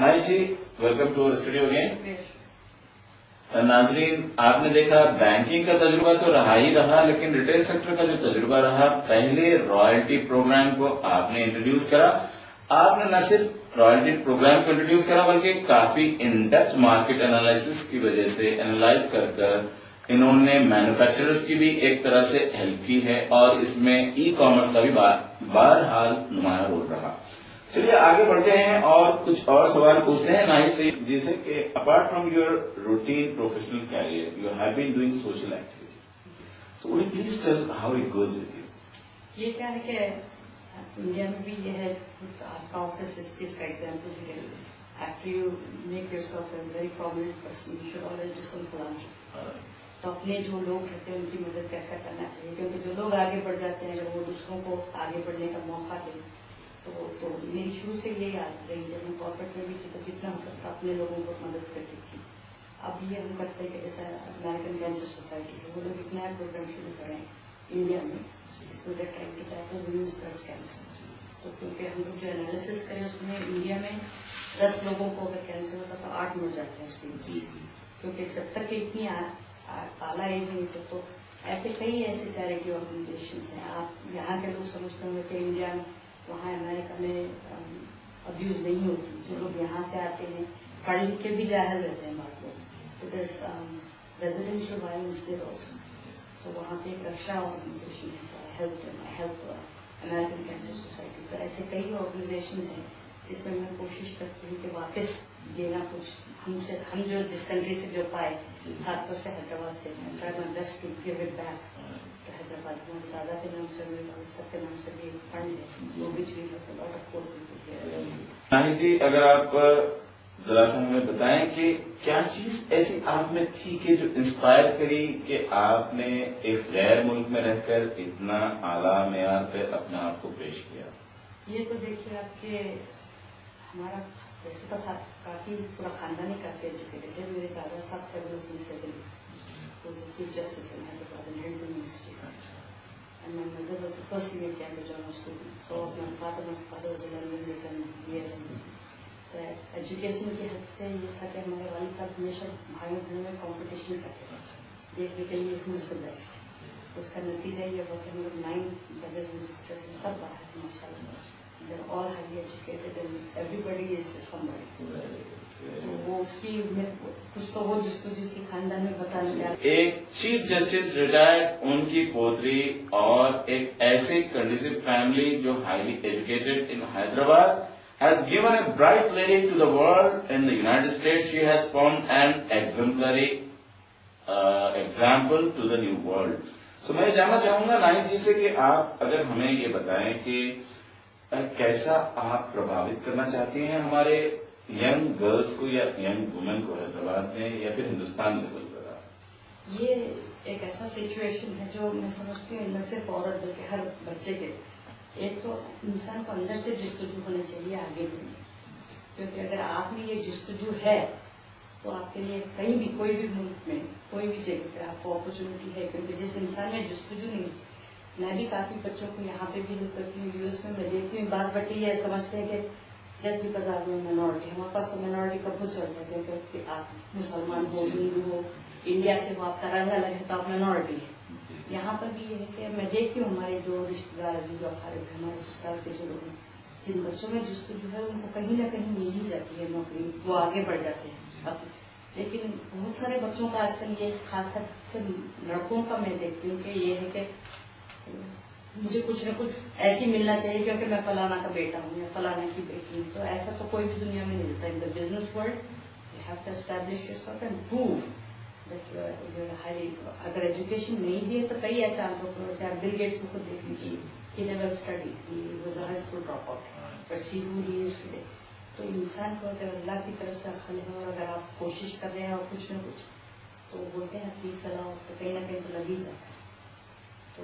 हाय जी, welcome to studio again. नाजरीन, आपने देखा बैंकिंग का तजुर्बा तो रहा ही रहा, लेकिन रिटेल सेक्टर का जो तजुर्बा रहा, पहले रॉयल्टी प्रोग्राम को आपने इंट्रोड्यूस करा। आपने न सिर्फ रॉयल्टी प्रोग्राम को इंट्रोड्यूस करा, बल्कि काफी इन डेप्थ मार्केट एनालिसिस की वजह से एनालाइज कर इन्होंने मैन्युफैक्चरर्स की भी एक तरह से हेल्प की है, और इसमें ई कॉमर्स का भी बहरहाल नुमाया रोल रहा। चलिए आगे बढ़ते हैं और कुछ और सवाल पूछते हैं नाहिद से, जिसे कि apart from your routine professional career you have been doing social activity, so would you please tell how it goes with you. ये क्या है कि इंडिया में भी ये है, आपका ऑफिस इस चीज का एग्जाम्पल है। After you make yourself a very prominent person, you should always do some philanthropy. तो अपने जो लोग रहते हैं उनकी मदद कैसा करना चाहिए, क्योंकि जो लोग आगे बढ़ जाते हैं अगर वो दूसरों को आगे बढ़ने का मौका दें तो मेरी शुरू से यही आदत रही। जब मैं कॉर्पोरेट में भी थी तो जितना हो सकता अपने लोगों को मदद करती थी। अब ये हम करते हैं कि जैसा अमेरिकन कैंसर सोसाइटी है, वो लोग एक नया प्रोग्राम शुरू करें इंडिया में, जिसमें they trying to tackle women's breast cancer. तो क्योंकि हम लोग जो एनालिसिस करें उसमें इंडिया में 10 लोगों को अगर कैंसर होता तो 8 मर जाते हैं उसकी वजह से, क्योंकि जब तक इतनी आला एज नहीं थे। तो ऐसे कई ऐसे चैरिटी ऑर्गेनाइजेशन हैं। आप यहाँ के लोग समझते होंगे कि इंडिया में वहाँ अमेरिका में अब्यूज नहीं होती। जो लोग यहाँ से आते हैं पढ़ लिख के भी जाहिर रहते हैं बात लोग, तो रेजिडेंशियल वायलेंस देयर आल्सो। तो वहाँ पे एक रक्षा ऑर्गेनाइजेशन है, हेल्प अमेरिकन कैंसर सोसाइटी। तो ऐसे कई ऑर्गेनाइजेशन हैं जिसमें मैं कोशिश करती हूँ कि वापस देना कुछ हमसे, हम जो जिस कंट्री से जो पाए, खासतौर से हैदराबाद से, try my best to give it back. Hyderabad में दादा के नाम से, सबके नाम से भी फंड है, वो भी लॉट ऑफ नाहिद जी, अगर आप जरा सा हमें बताएं कि क्या चीज ऐसी आप में थी कि जो इंस्पायर करी कि आपने एक गैर मुल्क में रहकर इतना आला मेयार पे अपने आप को पेश किया। ये तो देखिए आपके हमारा वैसे तो काफी पूरा खानदान ही काफी एजुकेटेड है। मेरे दादा साहब federal civil chief justice in Hyderabad and head ministries, and my mother was the first senior Cambridge honors student. So was my father. My father was a learned written तो एजुकेशन की हद से ये था कि हमारे वालिद साहब हमेशा भाइयों बहनों में कंपटीशन करते थे देखने के लिए who's the best। तो उसका नतीजा ये हुआ कि हम लोग 9 brothers and sisters हैं, सब बाहर हैं माशाल्लाह। They're all highly educated and everybody is somebody। तो वो उसकी कुछ तो वो जस्तुजी थी खानदान में बताने लगा। एक चीफ जस्टिस रिटायर्ड, उनकी पोतरी, और एक ऐसे कंडीसिव फैमिली जो highly educated in Hyderabad has given a bright lady to the world in the United States. She has formed an exemplary example to the new world. So मैं जानना चाहूंगा नाहिद जी से कि आप अगर हमें ये बताएं कि कैसा आप प्रभावित करना चाहती हैं हमारे यंग गर्ल्स को या यंग वुमेन को हैदराबाद में या फिर हिंदुस्तान लेवल पर। ये एक ऐसा सिचुएशन है जो मैं समझती हूँ न सिर्फ औरत बल्कि हर बच्चे के, एक तो इंसान को अंदर से जिस्तजू होना चाहिए आगे बढ़ने, क्योंकि अगर आप में ये जिस्तजू है तो आपके लिए कहीं भी कोई भी मुल्क में कोई भी जगह पर आपको अपॉर्चुनिटी है। क्योंकि जिस इंसान में जिस्तजू नहीं, मैं भी काफी बच्चों को यहाँ पे भी हेल्प करती हूँ, यूएस में मैं देखती हूँ। बास बच्चे ये समझते हैं कि जस्ट बिकॉज आप में माइनॉरिटी, हमारे पास तो माइनॉरिटी कब कुछ चलता है, क्योंकि आप मुसलमान हो, हिंदू हो, इंडिया से हो, आपका रंग अलग है तो आप माइनॉरिटी है। यहाँ पर भी ये है कि मैं देखती हूँ हमारे जो रिश्तेदार जो अखारिब है, हमारे ससुराल के जो लोग हैं, जिन बच्चों में जो है उनको कहीं ना कहीं मिल ही जाती है नौकरी, वो आगे बढ़ जाते हैं। लेकिन बहुत सारे बच्चों का आजकल ये खासकर से लड़कों का मैं देखती हूँ कि ये है कि मुझे कुछ न कुछ ऐसी मिलना चाहिए क्योंकि मैं फलाना का बेटा हूँ या फलाना की बेटी हूँ। तो ऐसा तो कोई भी दुनिया में नहीं मिलता। In the business world you have to establish yourself and prove that you are highly. अगर एजुकेशन नहीं भी है तो कई ऐसे एंटरप्रेन्योर्स हैं, बिल गेट्स को खुद देख लीजिए, he never studied, he was a high school drop out, but see who he is today. तो इंसान को अगर अल्लाह की तरफ से अक्ल है और अगर आप कोशिश कर रहे हैं और कुछ न कुछ, तो बोलते हैं तीर चलाओ तो कहीं ना कहीं तो लग ही जाता है। तो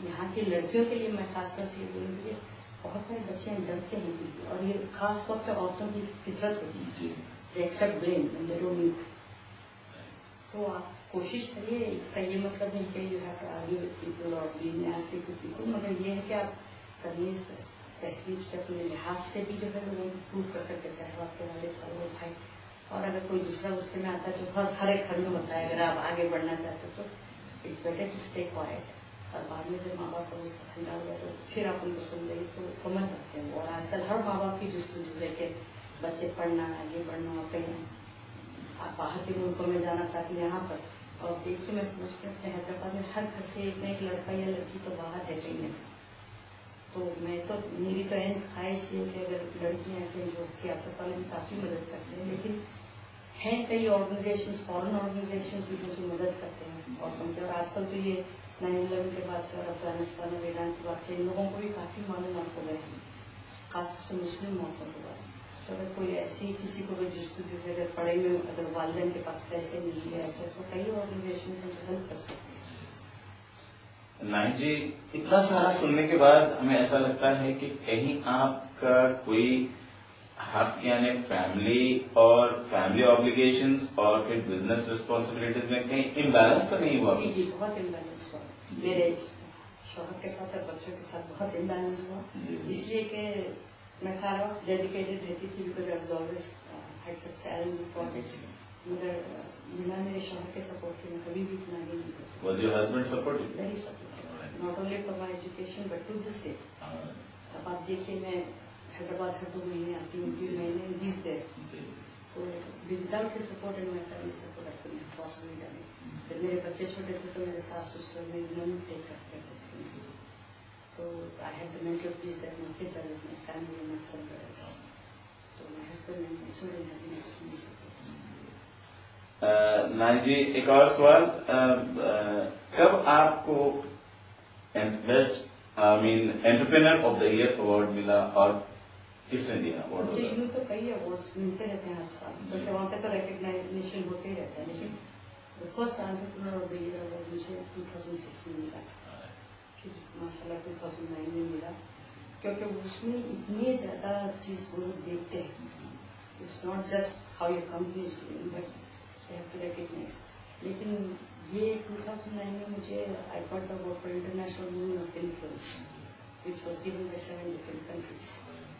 यहाँ की लड़कियों के लिए मैं खासतौर से ये बोलूँगी, बहुत सारे बच्चे डरते हैं और ये खासतौर से औरतों की फितरत होती है, they accept blame and they don't need। तो आप कोशिश करिए, इसका ये मतलब नहीं कि you have to argue with people or be nasty to people, मगर ये है कि आप तमीज तहजीब से अपने लिहाज से भी जो है वो प्रूव कर सकते, चाहे वो आपके वालिद साहब हो भाई, और अगर कोई दूसरा गुस्से में आता है जो हर एक घर में होता है, अगर आप आगे बढ़ना चाहते हो तो it's better to stay quiet. और बाद में जब माँ बाप का गुस्सा ठंडा हो गया तो फिर आप उनको सुन रही तो समझ जाते हैं। और आजकल हर माँ बाप की जुस्तजू है कि बच्चे पढ़ना, आगे बढ़ना, और कहीं आप बाहर के मुल्कों में जाना ताकि यहाँ पर। और देखिए मैं समझती हूँ कि हैदराबाद में हर घर से एक न एक लड़का या लड़की तो बाहर है कहीं नहीं। तो मेरी तो एंड ख्वाहिश ये कि अगर लड़कियां ऐसे जो सियासत वाले भी काफी मदद करते हैं, लेकिन हैं कई ऑर्गेनाइजेशंस, फॉरेन ऑर्गेनाइजेशंस भी जो मदद करते हैं और आजकल तो ये 9/11 के बाद से और अफगानिस्तान और ईरान के बाद से इन लोगों को भी काफी मालूमात हो गए हैं, खासतौर से मुस्लिम मौतों के बाद। तो अगर कोई ऐसी किसी को भी जिसको अगर पढ़ाई में अगर वालिदैन के पास पैसे नहीं है ऐसे, तो कई ऑर्गेनाइजेशन हैं जो हेल्प कर सकते हैं। नाहिद जी, इतना सारा सुनने के बाद हमें ऐसा लगता है कि कहीं आपका कोई हक यानी फैमिली और फैमिली ऑब्लिगेशंस और फिर बिजनेस रिस्पॉन्सिबिलिटीज में कहीं इम्बैलेंस तो नहीं हुआ? जी, बहुत इम्बैलेंस हुआ मेरे शौहर के साथ और बच्चों के साथ, बहुत इम्बैलेंस हुआ। इसलिए कि मैं सारा वक्त डेडिकेटेड रहती थी, because I was always had such challenging projects, मगर बिना मेरे शौहर के सपोर्ट के मैं कभी भी इतना नहीं कर सकती। Was your husband supportive? Very supportive, not only for my education but to this day. अब आप देखिए मैं हैदराबाद हर 2 महीने आती हूँ, 3 महीने 20 दिन, तो without his support and my family support I could not possibly done it. जब मेरे बच्चे छोटे थे तो मेरे सास ससुर मेरी मम्मी टेक करते थे, तो I had the mental peace that my kids are with my family and not somewhere else. तो my husband and my children have been extremely supportive. Nahid ji, एक और सवाल, कब आपको best entrepreneur of the year award मिला और किसने दिया अवार्ड? मुझे यूँ तो कई अवार्ड्स मिलते रहते हैं हर साल, बल्कि वहाँ पे तो रिकग्निशन होते ही रहता है, लेकिन first entrepreneur of the year award मुझे 2006 में मिला, फिर माशाल्लाह 2009 में मिला, क्योंकि उसमें इतनी ज्यादा चीज वो लोग देखते हैं। It's not just how your company is doing but they have to recognise. लेकिन ये 2009 में मुझे I got the award for international women of influence which was given by 7 different countries,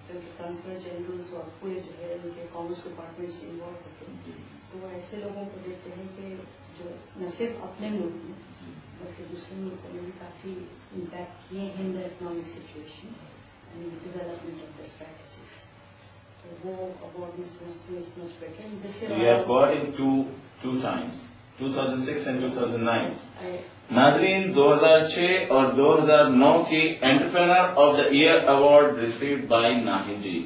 क्योंकि काउंसलर जनरल्स और पूरे जो है उनके कॉमर्स डिपार्टमेंट से इन्वॉल्व होते हैं, तो वो ऐसे लोगों को देखते हैं कि जो न सिर्फ अपने मुल्क में बल्कि दूसरे मुल्कों में भी काफी इम्पैक्ट किए हैं in the economic situation and development of the strategies. तो वो अवार्ड में समझती हूँ is much better. This year you have got in two times, 2006 and 2009। नाजरीन, 2006 और 2009 की entrepreneur of the year award received by Nahid ji.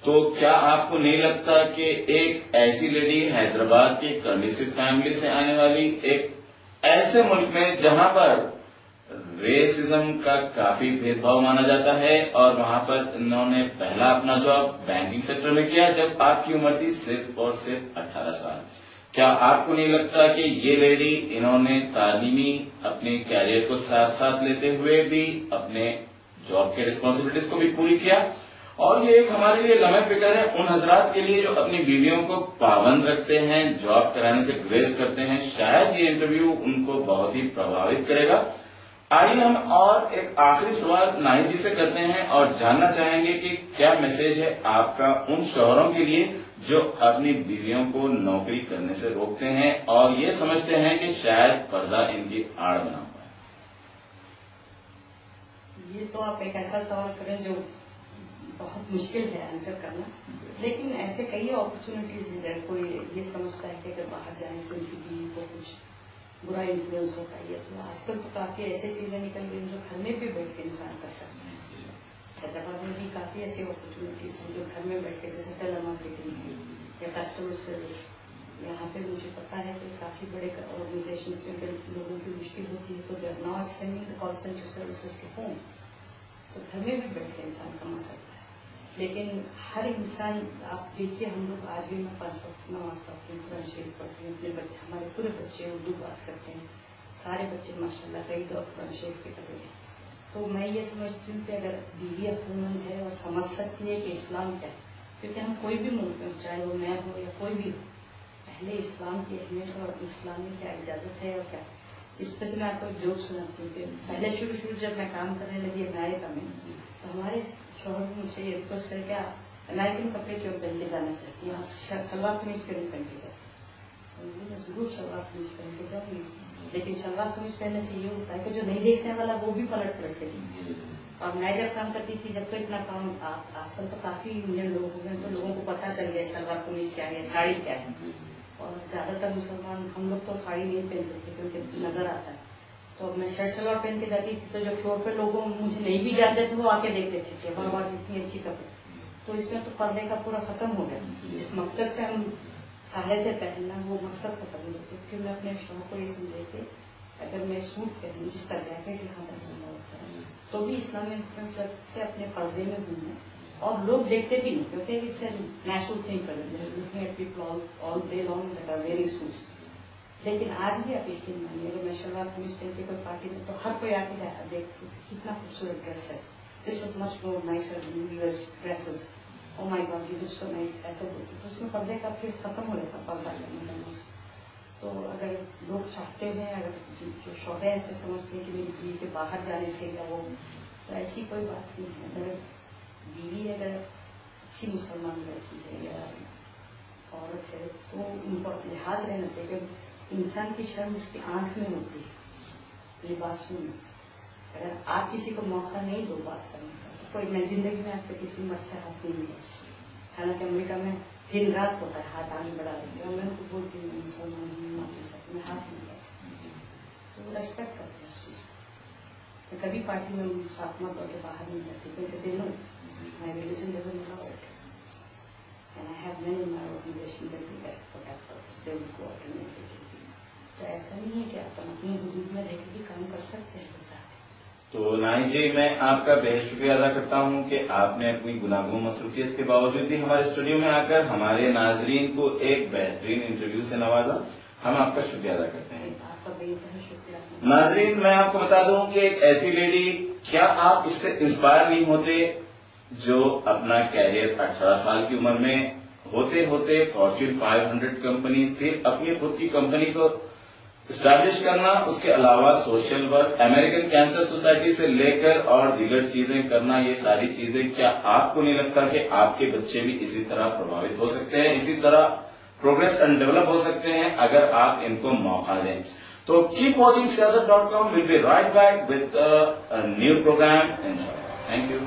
तो क्या आपको नहीं लगता कि एक ऐसी लेडी हैदराबाद की कंडीसिव फैमिली से आने वाली, एक ऐसे मुल्क में जहां पर रेसिज्म का काफी भेदभाव माना जाता है, और वहां पर इन्होंने पहला अपना जॉब बैंकिंग सेक्टर में किया जब आपकी उम्र थी सिर्फ और सिर्फ 18 साल, क्या आपको नहीं लगता कि ये लेडी, इन्होंने तालीमी अपने कैरियर को साथ साथ लेते हुए भी अपने जॉब के रिस्पॉन्सिबिलिटीज को भी पूरी किया? और ये एक हमारे लिए लम्हे फिक्र है उन हजरात के लिए जो अपनी बीवियों को पाबंद रखते हैं, जॉब कराने से ग्रेस करते हैं। शायद ये इंटरव्यू उनको बहुत ही प्रभावित करेगा। आइए हम और एक आखिरी सवाल नाहिद जी से करते हैं और जानना चाहेंगे कि क्या मैसेज है आपका उन शौहरों के लिए जो अपनी बीवियों को नौकरी करने से रोकते हैं और ये समझते हैं कि शायद पर्दा इनकी आड़ बना हुआ है। ये तो आप एक ऐसा सवाल करें जो बहुत मुश्किल है आंसर करना, लेकिन ऐसे कई अपॉर्चुनिटीज हैं। कोई ये समझता है कि अगर बाहर जाने से उनकी बीवी को कुछ बुरा इन्फ्लुएंस होता है, तो आजकल तो काफी ऐसी चीजें निकल गई जो घर में भी बैठ के इंसान कर सकते हैं। हैदराबाद में भी काफी ऐसी अपॉर्चुनिटीज हैं जो घर में बैठ के, जैसे टेलीमार्केटिंग है या कस्टमर सर्विस। यहाँ पे मुझे पता है कि काफी बड़े ऑर्गेनाइजेशंस में लोगों की मुश्किल होती है तो they are now extending the call centre services to home, तो घर में भी बैठ के इंसान कमा सकता है। लेकिन हर इंसान, आप देखिए हम लोग आज भी मैं 5 वक्त नमाज पढ़ती हूँ, कुरान शरीफ पढ़ती हूँ, अपने बच्चे, हमारे पूरे बच्चे उर्दू बात करते हैं, सारे बच्चे माशाल्लाह कई दो कुरान शरीफ के पढ़े हैं। तो मैं ये समझती हूँ कि अगर बीवी अक्लमंद है और समझ सकती है कि इस्लाम क्या है, क्योंकि हम कोई भी मुल्क में, चाहे वो मैं हो या कोई भी हो, पहले इस्लाम की अहमियत और इस्लाम में क्या इजाजत है और क्या। इस पर से मैं आपको जोक सुनाती हूँ कि पहले शुरू जब मैं काम करने लगी अमेरिका में, तो हमारे शोहर भी मुझसे ये रिक्वेस्ट करके अमेरिकन कपड़े क्यों पहन के जाना चाहती है, आप सलवार कमीज क्यों नहीं पहन के जाती? मैं जरूर सलवार कमीज पहन के जाऊंगी, लेकिन सलवार कमीज पहनने से ये होता है कि जो नहीं देखने वाला वो भी पलट के देखिए। और मैं जब काम करती थी, जब तो इतना काम था, आजकल तो काफी इंडियन लोग हो गए, तो लोगों को पता चल गया सलवार कमीज क्या है, साड़ी क्या है। और ज्यादातर मुसलमान, हम लोग तो साड़ी नहीं पहनते थे क्योंकि नजर आता है, तो मैं शर्ट सलवार पहन के जाती थी, तो जो फ्लोर पे लोग मुझे नहीं भी जानते थे वो आके देखते थे, वाह वाह कितनी अच्छी कपड़े। तो इसमें तो पर्दे का पूरा खत्म हो गया, जिस मकसद से हम चाहे थे पहनना वो मकसद खत्म हो गया। क्योंकि मैं अपने शौक को ये समझे थे, अगर मैं सूट पहनूं जिसका जैकेट यहाँ तक जमा होता है, तो भी इस्लामिक से अपने पर्दे में घूमना, और लोग देखते भी नहीं क्योंकि it's natural thing for them, looking at people all day long that are wearing suits. लेकिन आज भी आप यकीन मानिए, अगर मैं सलवार कमीज पहन के कोई पार्टी में, तो हर कोई आके जाता देख कितना खूबसूरत ड्रेस है, this is much more nicer than US dresses, oh my God you look so nice, ऐसे बोलते। तो उसमें पर्दे का फिर खत्म हो जाता पर्दा करने। तो अगर लोग चाहते हैं, अगर जो शौक है ऐसे समझते हैं कि मेरी बीवी के बाहर जाने से या वो, तो ऐसी कोई बात नहीं है। अगर बीवी अगर अच्छी मुसलमान लड़की है या औरत है, तो उनको लिहाज रहना चाहिए। इंसान की शर्म उसकी आंख में होती है, लिबास में। अगर आप किसी को मौका नहीं दो बात करने का, तो कोई, मैं जिंदगी में आज तक किसी मर्द से हाथ नहीं मिला। हालांकि अमेरिका में दिन रात होता है हाथ आगे बढ़ा देते हैं, मैं उनको बोलती हूँ मुसलमान में हाथ नहीं मिला सकती, तो वो रेस्पेक्ट करते हैं उस चीज को। कभी पार्टी में साथ मत होकर बाहर नहीं जाती, क्योंकि they know my religion they will allow it, and I have many in my organisation that do that for that purpose, they will go out and तो ऐसा नहीं है कि आप अपनी हुदूद में रहकर भी काम कर सकते हैं। तो नानी जी, मैं आपका बेहद शुक्रिया अदा करता हूं कि आपने अपनी गुनागो मसरूफियत के बावजूद भी हमारे स्टूडियो में आकर हमारे नाजरीन को एक बेहतरीन इंटरव्यू से नवाजा। हम आपका शुक्रिया अदा करते हैं। आपका बेहद शुक्रिया। नाजरीन, मैं आपको बता दूं कि एक ऐसी लेडी, क्या आप इससे इंस्पायर नहीं होते जो अपना कैरियर 18 साल की उम्र में होते होते फॉर्च्यून 500 कंपनीज, फिर अपनी खुद की कंपनी को स्टैब्लिश करना, उसके अलावा social work, American cancer society से लेकर और दीगर चीजें करना, ये सारी चीजें, क्या आपको नहीं लगता कि आपके बच्चे भी इसी तरह प्रभावित हो सकते हैं, इसी तरह प्रोग्रेस एंड डेवलप हो सकते हैं अगर आप इनको मौका दें? तो keep watching Siyasat.com, will be right back with new programme. Thank you.